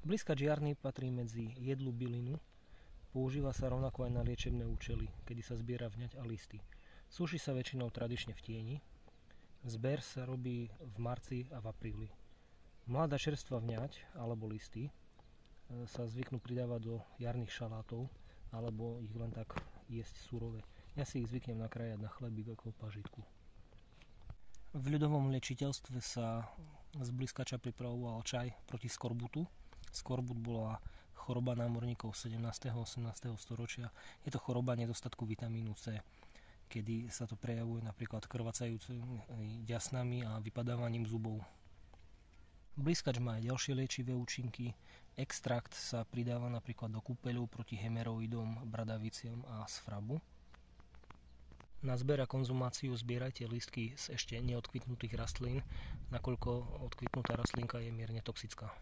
Blízkač jarný patrí medzi jedlú bylinu. Používa sa rovnako aj na liečebné účely, kedy sa zbiera vňať a listy. Suší sa väčšinou tradične v tieni. Zber sa robí v marci a v apríli. Mladá čerstvá vňať alebo listy sa zvyknú pridávať do jarných šalátov alebo ich len tak jesť surové. Ja si ich zvyknem nakrájať na chlebík ako pažitku. V ľudovom liečiteľstve sa z blízkača pripravoval čaj proti skorbutu. Skorbut bola choroba námorníkov 17. a 18. storočia. Je to choroba nedostatku vitamínu C, kedy sa to prejavuje napríklad krvácajúcimi ďasnami a vypadávaním zubov. Blízkač má aj ďalšie liečivé účinky. Extrakt sa pridáva napríklad do kúpeľov proti hemeroidom, bradaviciam a sfrabu. Na zber a konzumáciu zbierajte lístky z ešte neodkvitnutých rastlín, nakoľko odkvitnutá rastlinka je mierne toxická.